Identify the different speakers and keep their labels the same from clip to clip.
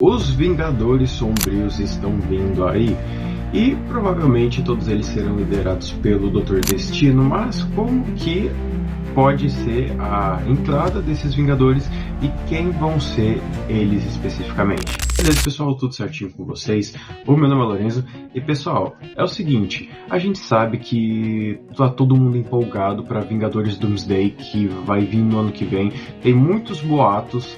Speaker 1: Os Vingadores Sombrios estão vindo aí e provavelmente todos eles serão liderados pelo Doutor Destino, mas como que pode ser a entrada desses Vingadores e quem vão ser eles especificamente? Beleza, pessoal, tudo certinho com vocês? O meu nome é Lorenzo e, pessoal, é o seguinte, a gente sabe que tá todo mundo empolgado para Vingadores Doomsday, que vai vir no ano que vem. Tem muitos boatos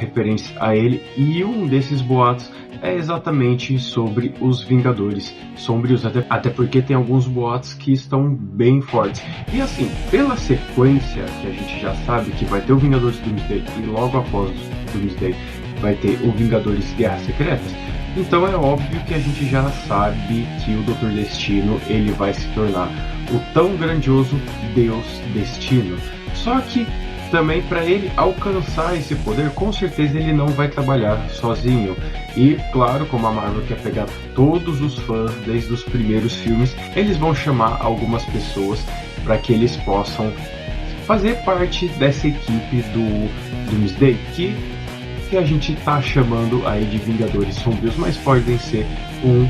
Speaker 1: referentes a ele, e um desses boatos é exatamente sobre os Vingadores Sombrios, até porque tem alguns boatos que estão bem fortes. E assim, pela sequência que a gente já sabe que vai ter o Vingadores Doomsday e logo após o Doomsday vai ter o Vingadores Guerras Secretas, então é óbvio que a gente já sabe que o Doutor Destino ele vai se tornar o tão grandioso Deus Destino. Só que também, para ele alcançar esse poder, com certeza ele não vai trabalhar sozinho. E claro, como a Marvel quer pegar todos os fãs desde os primeiros filmes, eles vão chamar algumas pessoas para que eles possam fazer parte dessa equipe do Doomsday, que a gente está chamando aí de Vingadores Sombrios, mas podem ser um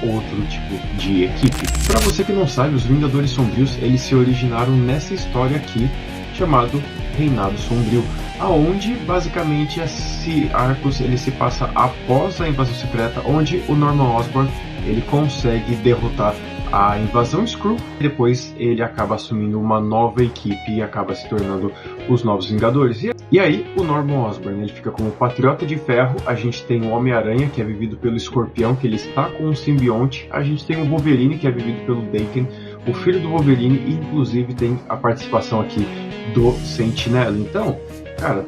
Speaker 1: outro tipo de equipe. Para você que não sabe, os Vingadores Sombrios eles se originaram nessa história aqui chamado Reinado Sombrio, aonde basicamente esse arco ele se passa após a invasão secreta, onde o Norman Osborn ele consegue derrotar a invasão Skrull, e depois ele acaba assumindo uma nova equipe e acaba se tornando os Novos Vingadores. E aí o Norman Osborn ele fica como Patriota de Ferro, a gente tem o Homem-Aranha, que é vivido pelo Escorpião, que ele está com um simbionte, a gente tem o Wolverine, que é vivido pelo Daken, o filho do Wolverine, e inclusive tem a participação aqui do Sentinela. Então, cara,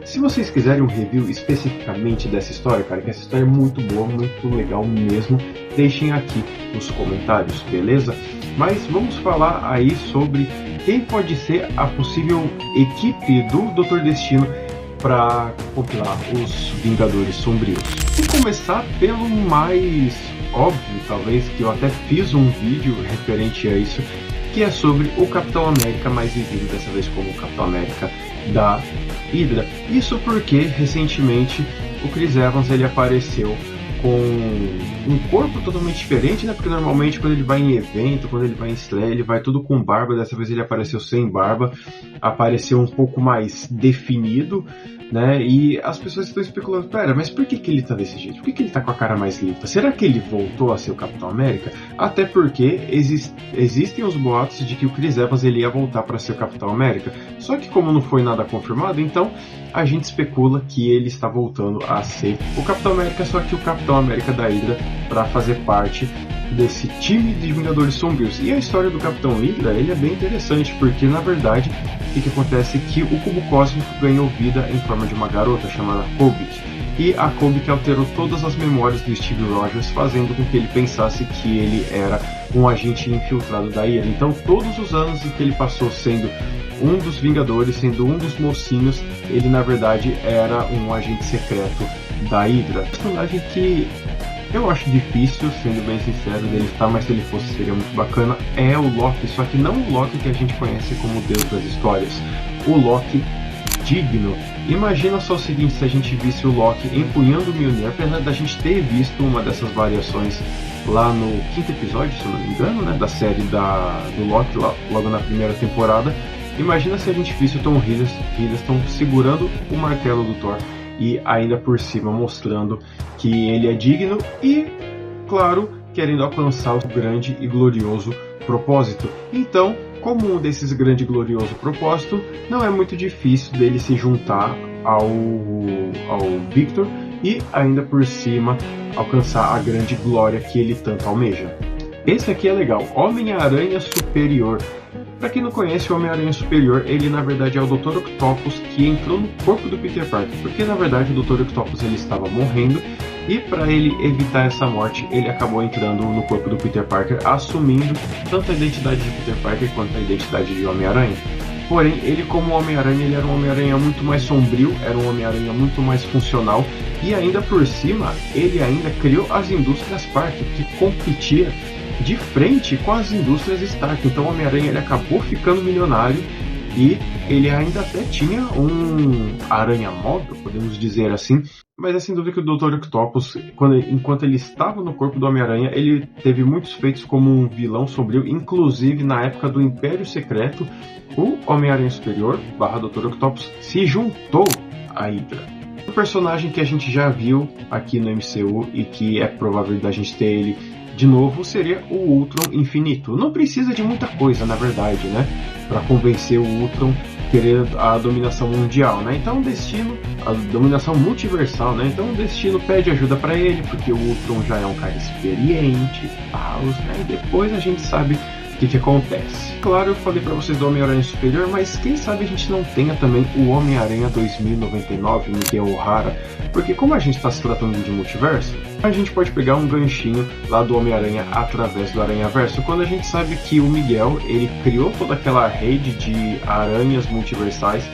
Speaker 1: se vocês quiserem um review especificamente dessa história, cara, que essa história é muito boa, muito legal mesmo, deixem aqui nos comentários, beleza? Mas vamos falar aí sobre quem pode ser a possível equipe do Doutor Destino para compilar os Vingadores Sombrios. Vou começar pelo mais óbvio, talvez, que eu até fiz um vídeo referente a isso, que é sobre o Capitão América, mais vivido dessa vez como o Capitão América da Hydra. Isso porque recentemente o Chris Evans ele apareceu com um corpo totalmente diferente, né? Porque normalmente quando ele vai em evento, quando ele vai em Slayer, ele vai tudo com barba. Dessa vez ele apareceu sem barba, apareceu um pouco mais definido, né? E as pessoas estão especulando, pera, mas por que ele tá desse jeito? Por que ele tá com a cara mais limpa? Será que ele voltou a ser o Capitão América? Até porque existem os boatos de que o Chris Evans ele ia voltar para ser o Capitão América. Só que como não foi nada confirmado, então a gente especula que ele está voltando a ser o Capitão América, só que o Capitão América da Hydra, para fazer parte desse time de Vingadores Sombrios. E a história do Capitão Hydra ele é bem interessante, porque na verdade o que acontece é que o cubo cósmico ganhou vida em forma de uma garota chamada Kobik, e a Kobik alterou todas as memórias do Steve Rogers, fazendo com que ele pensasse que ele era um agente infiltrado da Hydra. Então todos os anos em que ele passou sendo um dos Vingadores, sendo um dos mocinhos, ele na verdade era um agente secreto da Hydra. Um personagem que eu acho difícil, sendo bem sincero, dele estar, mas se ele fosse seria muito bacana, é o Loki, só que não o Loki que a gente conhece como Deus das Histórias, o Loki digno. Imagina só o seguinte, se a gente visse o Loki empunhando o Mjolnir, apesar da gente ter visto uma dessas variações lá no 5º episódio, se eu não me engano, né, da série do Loki, logo na primeira temporada. Imagina se a gente visse o Tom Hiddleston segurando o martelo do Thor e ainda por cima mostrando que ele é digno e, claro, querendo alcançar o grande e glorioso propósito. Então, como um desses grande e glorioso propósito, não é muito difícil dele se juntar ao Victor e ainda por cima alcançar a grande glória que ele tanto almeja. Esse aqui é legal, Homem-Aranha Superior. Para quem não conhece, o Homem-Aranha Superior, ele na verdade é o Dr. Octopus que entrou no corpo do Peter Parker, porque na verdade o Dr. Octopus ele estava morrendo e para ele evitar essa morte, ele acabou entrando no corpo do Peter Parker, assumindo tanto a identidade de Peter Parker quanto a identidade de Homem-Aranha. Porém, ele como Homem-Aranha, ele era um Homem-Aranha muito mais sombrio, era um Homem-Aranha muito mais funcional e ainda por cima, ele ainda criou as indústrias Parker, que competia de frente com as indústrias Stark. Então o Homem-Aranha ele acabou ficando milionário e ele ainda até tinha um aranha móvel, podemos dizer assim, mas é sem dúvida que o Dr. Octopus, enquanto ele estava no corpo do Homem-Aranha, ele teve muitos feitos como um vilão sombrio, inclusive na época do Império Secreto, o Homem-Aranha Superior, / Dr. Octopus, se juntou à Hydra. Um personagem que a gente já viu aqui no MCU e que é provável da gente ter ele de novo seria o Ultron Infinito. Não precisa de muita coisa, na verdade, né, para convencer o Ultron querer a dominação mundial, né? Então o Destino, a dominação multiversal, né? Então o Destino pede ajuda para ele, porque o Ultron já é um cara experiente e tal, né? E depois a gente sabe o que acontece. Claro, eu falei para vocês do Homem-Aranha Superior, mas quem sabe a gente não tenha também o Homem-Aranha 2099, Miguel O'Hara, porque como a gente está se tratando de multiverso, a gente pode pegar um ganchinho lá do Homem-Aranha através do Aranhaverso, quando a gente sabe que o Miguel, ele criou toda aquela rede de aranhas multiversais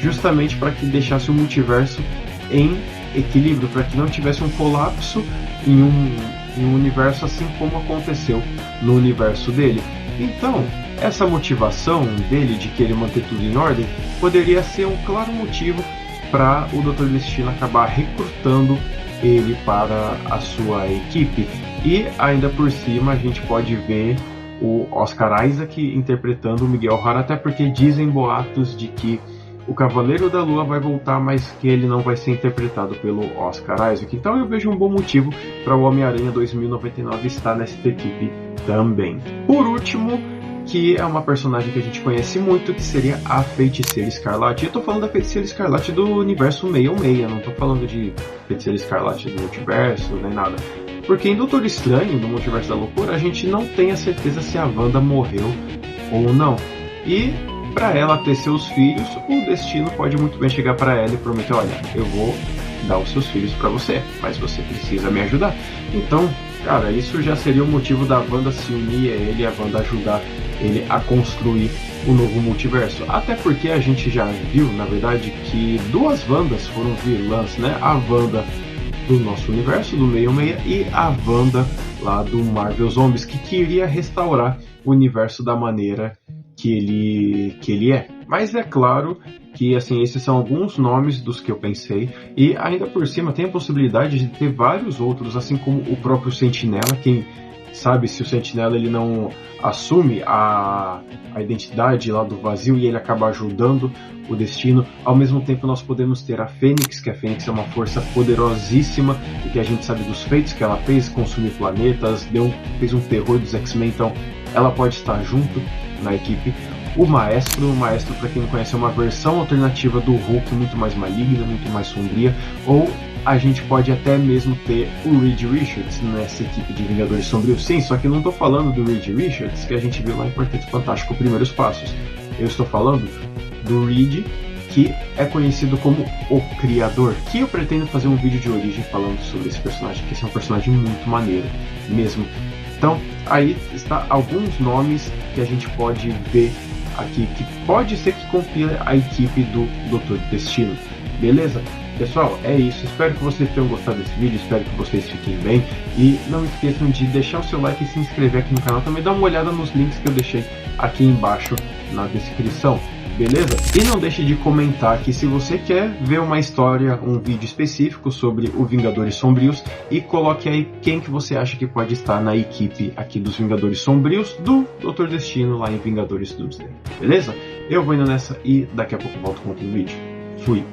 Speaker 1: justamente para que deixasse o multiverso em equilíbrio, para que não tivesse um colapso em um universo, assim como aconteceu no universo dele. Então, essa motivação dele de querer manter tudo em ordem poderia ser um claro motivo para o Dr. Destino acabar recrutando ele para a sua equipe. E ainda por cima a gente pode ver o Oscar Isaac interpretando o Miguel O'Hara, até porque dizem boatos de que o Cavaleiro da Lua vai voltar, mas que ele não vai ser interpretado pelo Oscar Isaac. Então eu vejo um bom motivo para o Homem-Aranha 2099 estar nessa equipe também. Por último, que é uma personagem que a gente conhece muito, que seria a Feiticeira Escarlate. Eu tô falando da Feiticeira Escarlate do universo 616, não tô falando de Feiticeira Escarlate do multiverso, nem nada. Porque em Doutor Estranho, no Multiverso da Loucura, a gente não tem a certeza se a Wanda morreu ou não. E para ela ter seus filhos, o Destino pode muito bem chegar para ela e prometer: olha, eu vou dar os seus filhos para você, mas você precisa me ajudar. Então, cara, isso já seria o motivo da Wanda se unir a ele e a Wanda ajudar ele a construir o novo multiverso. Até porque a gente já viu, na verdade, que duas Wandas foram vilãs, né? A Wanda do nosso universo, do 616, e a Wanda lá do Marvel Zombies, que queria restaurar o universo da maneira que ele é. Mas é claro que, assim, esses são alguns nomes dos que eu pensei, e ainda por cima tem a possibilidade de ter vários outros, assim como o próprio Sentinela. Quem sabe se o Sentinela ele não assume a identidade lá do vazio e ele acaba ajudando o Destino. Ao mesmo tempo nós podemos ter a Fênix, que a Fênix é uma força poderosíssima e que a gente sabe dos feitos que ela fez, consumir planetas, fez um terror dos X-Men, então ela pode estar junto na equipe. O Maestro, para quem não conhece, é uma versão alternativa do Hulk, muito mais maligna, muito mais sombria. Ou a gente pode até mesmo ter o Reed Richards nessa equipe de Vingadores Sombrios. Sim, só que eu não estou falando do Reed Richards que a gente viu lá em Quarteto Fantástico Primeiros Passos. Eu estou falando do Reed, que é conhecido como o Criador, que eu pretendo fazer um vídeo de origem falando sobre esse personagem, que esse é um personagem muito maneiro mesmo. Então, aí está alguns nomes que a gente pode ver aqui, que pode ser que compile a equipe do Dr. Destino. Beleza? Pessoal, é isso. Espero que vocês tenham gostado desse vídeo, espero que vocês fiquem bem. E não esqueçam de deixar o seu like e se inscrever aqui no canal. Também dá uma olhada nos links que eu deixei aqui embaixo na descrição. Beleza? E não deixe de comentar aqui se você quer ver uma história, um vídeo específico sobre o Vingadores Sombrios, e coloque aí quem que você acha que pode estar na equipe aqui dos Vingadores Sombrios do Dr. Destino lá em Vingadores Doomsday. Beleza? Eu vou indo nessa e daqui a pouco volto com outro vídeo. Fui!